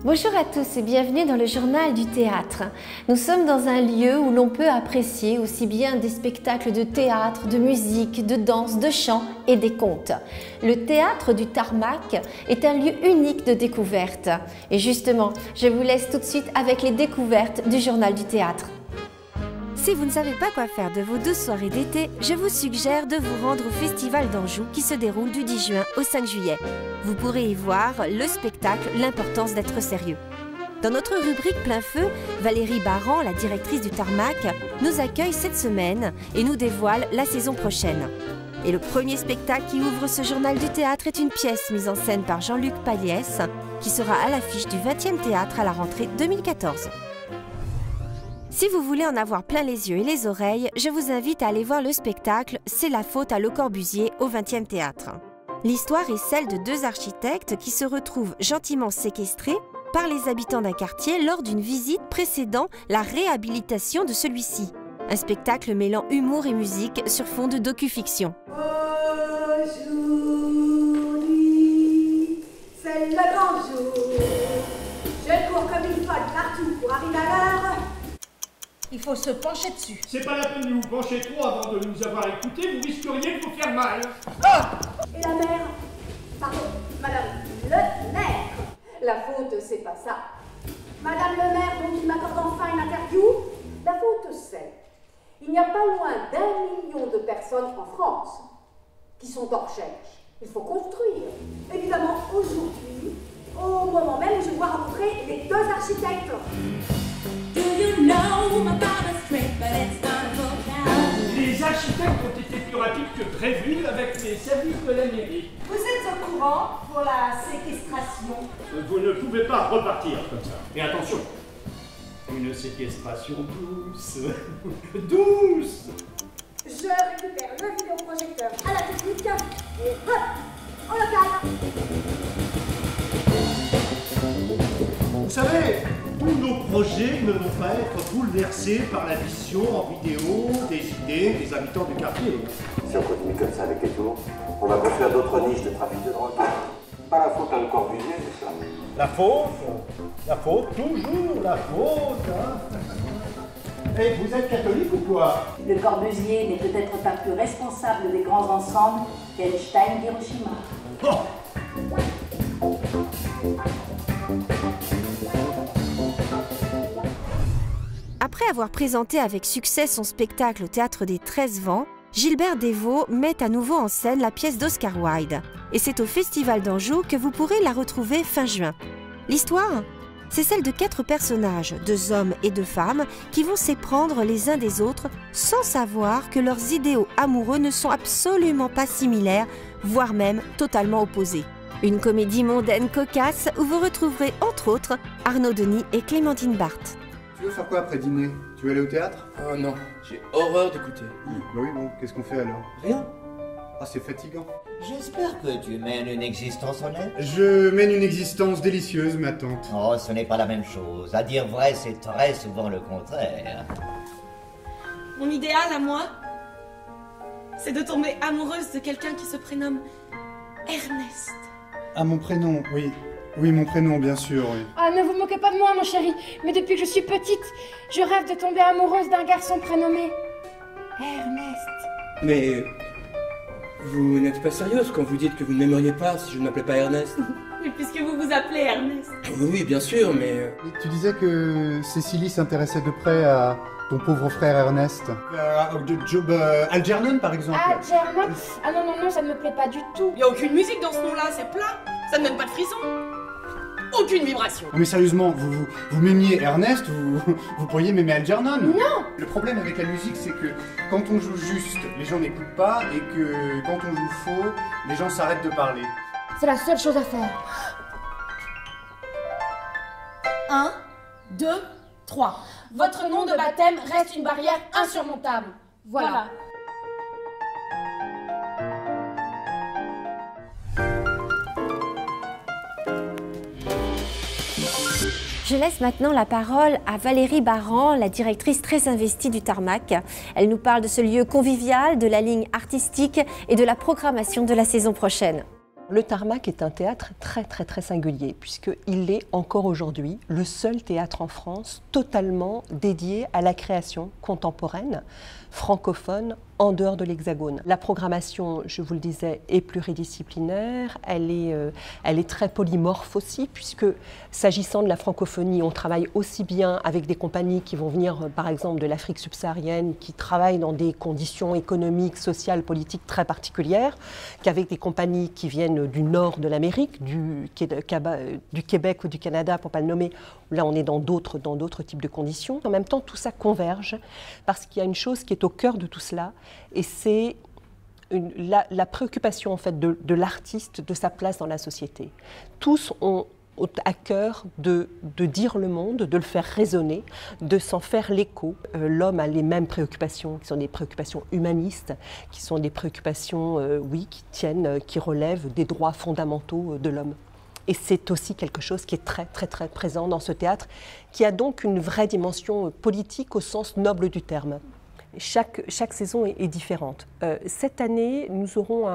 Bonjour à tous et bienvenue dans le journal du théâtre. Nous sommes dans un lieu où l'on peut apprécier aussi bien des spectacles de théâtre, de musique, de danse, de chant et des contes. Le théâtre du Tarmac est un lieu unique de découverte. Et justement, je vous laisse tout de suite avec les découvertes du journal du théâtre. Si vous ne savez pas quoi faire de vos 12 soirées d'été, je vous suggère de vous rendre au Festival d'Anjou qui se déroule du 10 juin au 5 juillet. Vous pourrez y voir le spectacle L'importance d'être sérieux. Dans notre rubrique Plein Feu, Valérie Baran, la directrice du Tarmac, nous accueille cette semaine et nous dévoile la saison prochaine. Et le premier spectacle qui ouvre ce journal du théâtre est une pièce mise en scène par Jean-Luc Paliès qui sera à l'affiche du 20e théâtre à la rentrée 2014. Si vous voulez en avoir plein les yeux et les oreilles, je vous invite à aller voir le spectacle C'est la faute à Le Corbusier au 20e théâtre. L'histoire est celle de deux architectes qui se retrouvent gentiment séquestrés par les habitants d'un quartier lors d'une visite précédant la réhabilitation de celui-ci. Un spectacle mêlant humour et musique sur fond de docu-fiction. Aujourd'hui, c'est le grand jour. Je cours comme une folle partout pour arriver à l'heure. Il faut se pencher dessus. C'est pas la peine de vous pencher trop avant de nous avoir écoutés, vous risqueriez de vous faire mal. Et la mère, pardon, madame le maire. La faute, c'est pas ça. Madame le maire, dont il m'accorde enfin une interview, la faute, c'est il n'y a pas loin d'1 million de personnes en France qui sont en recherche. Il faut construire. Évidemment, aujourd'hui, au moment même où je dois rencontrer les deux architectes. Les architectes ont été plus rapides que prévu avec les services de la mairie. Vous êtes au courant pour la séquestration? Vous ne pouvez pas repartir comme ça. Et attention, une séquestration douce. Douce. Je récupère le vidéoprojecteur à la technique et hop, au local. Vous savez, tous nos projets ne vont pas être bouleversés par la vision en vidéo des idées des habitants du quartier. Si on continue comme ça avec les tours, on va construire d'autres niches de trafic de drogue. Pas la faute à Le Corbusier, c'est ça. La faute, toujours la faute. Hein. Et vous êtes catholique ou quoi? Le Corbusier n'est peut-être pas plus responsable des grands ensembles qu'Einstein d'Hiroshima. Oh. Après avoir présenté avec succès son spectacle au Théâtre des 13 Vents, Gilbert Devaux met à nouveau en scène la pièce d'Oscar Wilde. Et c'est au Festival d'Anjou que vous pourrez la retrouver fin juin. L'histoire, c'est celle de 4 personnages, 2 hommes et 2 femmes, qui vont s'éprendre les uns des autres sans savoir que leurs idéaux amoureux ne sont absolument pas similaires, voire même totalement opposés. Une comédie mondaine cocasse où vous retrouverez entre autres Arnaud Denis et Clémentine Barthes. Tu veux faire quoi après dîner? Tu veux aller au théâtre? Oh non, j'ai horreur d'écouter. Bah oui, bon, qu'est-ce qu'on fait alors? Rien. Ah, c'est fatigant. J'espère que tu mènes une existence honnête. Je mène une existence délicieuse, ma tante. Oh, ce n'est pas la même chose. À dire vrai, c'est très souvent le contraire. Mon idéal à moi, c'est de tomber amoureuse de quelqu'un qui se prénomme Ernest. Ah, mon prénom, oui. Oui, mon prénom, bien sûr, oui. Ah, ne vous moquez pas de moi, mon chéri. Mais depuis que je suis petite, je rêve de tomber amoureuse d'un garçon prénommé Ernest. Mais vous n'êtes pas sérieuse quand vous dites que vous ne m'aimeriez pas si je ne m'appelais pas Ernest. Mais puisque vous vous appelez Ernest. Oui, bien sûr, mais... Tu disais que Cécilie s'intéressait de près à ton pauvre frère Ernest. Algernon, par exemple. Algernon? Ah non, non, non, ça ne me plaît pas du tout. Il n'y a aucune musique dans ce nom-là, c'est plat. Ça ne donne pas de frisson. Aucune vibration. Non mais sérieusement, vous m'aimiez Ernest, vous pourriez m'aimer Algernon. Non. Le problème avec la musique, c'est que quand on joue juste, les gens n'écoutent pas, et que quand on joue faux, les gens s'arrêtent de parler. C'est la seule chose à faire. 1, 2, 3. Votre nom de baptême reste une barrière insurmontable. Voilà. Je laisse maintenant la parole à Valérie Baran, la directrice très investie du Tarmac. Elle nous parle de ce lieu convivial, de la ligne artistique et de la programmation de la saison prochaine. Le Tarmac est un théâtre très singulier puisqu'il est encore aujourd'hui le seul théâtre en France totalement dédié à la création contemporaine, francophone, en dehors de l'Hexagone. La programmation, je vous le disais, est pluridisciplinaire, elle est très polymorphe aussi, puisque s'agissant de la francophonie, on travaille aussi bien avec des compagnies qui vont venir, par exemple, de l'Afrique subsaharienne, qui travaillent dans des conditions économiques, sociales, politiques très particulières, qu'avec des compagnies qui viennent du nord de l'Amérique, du Québec ou du Canada, pour ne pas le nommer. Là, on est dans d'autres types de conditions. En même temps, tout ça converge, parce qu'il y a une chose qui est au cœur de tout cela, et c'est la préoccupation en fait de l'artiste, de sa place dans la société. Tous ont à cœur de dire le monde, de le faire résonner, de s'en faire l'écho. L'homme a les mêmes préoccupations, qui sont des préoccupations humanistes, qui sont des préoccupations, qui relèvent des droits fondamentaux de l'homme. Et c'est aussi quelque chose qui est très présent dans ce théâtre, qui a donc une vraie dimension politique au sens noble du terme. Chaque saison est différente. Cette année, nous aurons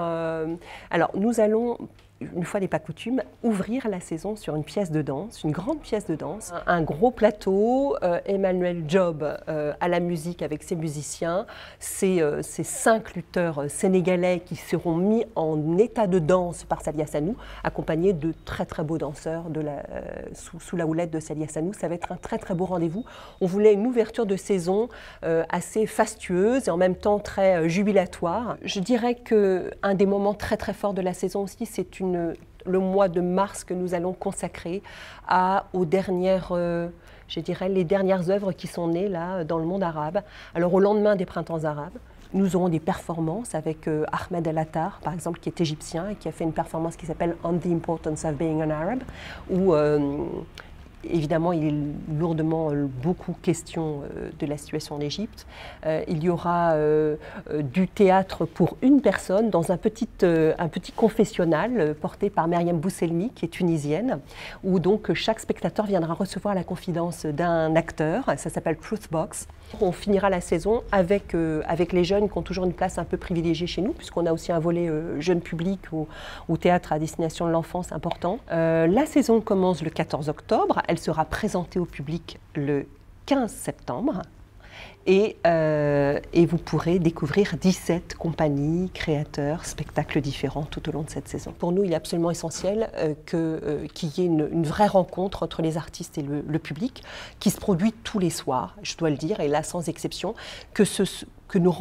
nous allons, une fois n'est pas coutume, ouvrir la saison sur une pièce de danse, une grande pièce de danse, un gros plateau, Emmanuel Job à la musique avec ses musiciens, ces 5 lutteurs sénégalais qui seront mis en état de danse par Salia Sanou, accompagnés de très beaux danseurs sous la houlette de Salia Sanou. Ça va être un très beau rendez-vous. On voulait une ouverture de saison assez fastueuse et en même temps très jubilatoire. Je dirais qu'un des moments très forts de la saison aussi, c'est le mois de mars que nous allons consacrer aux dernières, les dernières œuvres qui sont nées là dans le monde arabe. Alors au lendemain des printemps arabes, nous aurons des performances avec Ahmed El Attar, par exemple, qui est égyptien et qui a fait une performance qui s'appelle On the Importance of Being an Arab, où évidemment, il est lourdement beaucoup question de la situation en Égypte. Il y aura du théâtre pour une personne dans un petit confessionnal porté par Myriam Bousselmi, qui est tunisienne, où donc chaque spectateur viendra recevoir la confidence d'un acteur. Ça s'appelle Truth Box. On finira la saison avec les jeunes qui ont toujours une place un peu privilégiée chez nous, puisqu'on a aussi un volet jeune public ou théâtre à destination de l'enfance important. La saison commence le 14 octobre. Elle sera présentée au public le 15 septembre. Et vous pourrez découvrir 17 compagnies, créateurs, spectacles différents tout au long de cette saison. Pour nous, il est absolument essentiel qu'il y ait une vraie rencontre entre les artistes et le public, qui se produit tous les soirs, je dois le dire, et là sans exception, que nous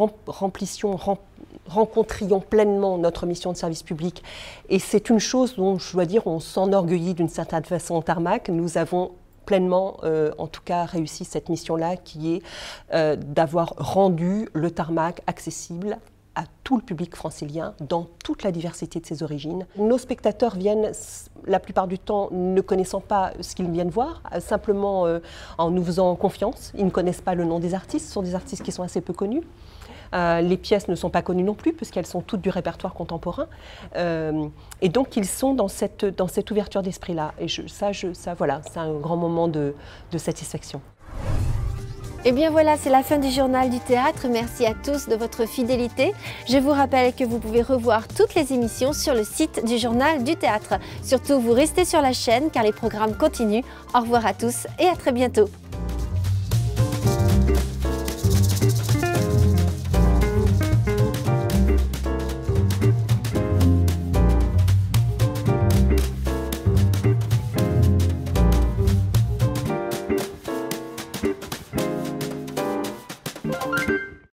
rencontrions pleinement notre mission de service public. Et c'est une chose dont, je dois dire, on s'enorgueillit d'une certaine façon au Tarmac. Nous avons pleinement, en tout cas, réussi cette mission-là, qui est d'avoir rendu le Tarmac accessible à tout le public francilien dans toute la diversité de ses origines. Nos spectateurs viennent, la plupart du temps, ne connaissant pas ce qu'ils viennent voir, simplement en nous faisant confiance. Ils ne connaissent pas le nom des artistes, ce sont des artistes qui sont assez peu connus. Les pièces ne sont pas connues non plus, puisqu'elles sont toutes du répertoire contemporain. Et donc, ils sont dans cette ouverture d'esprit-là. Et voilà, c'est un grand moment de satisfaction. Et bien voilà, c'est la fin du Journal du Théâtre. Merci à tous de votre fidélité. Je vous rappelle que vous pouvez revoir toutes les émissions sur le site du Journal du Théâtre. Surtout, vous restez sur la chaîne car les programmes continuent. Au revoir à tous et à très bientôt.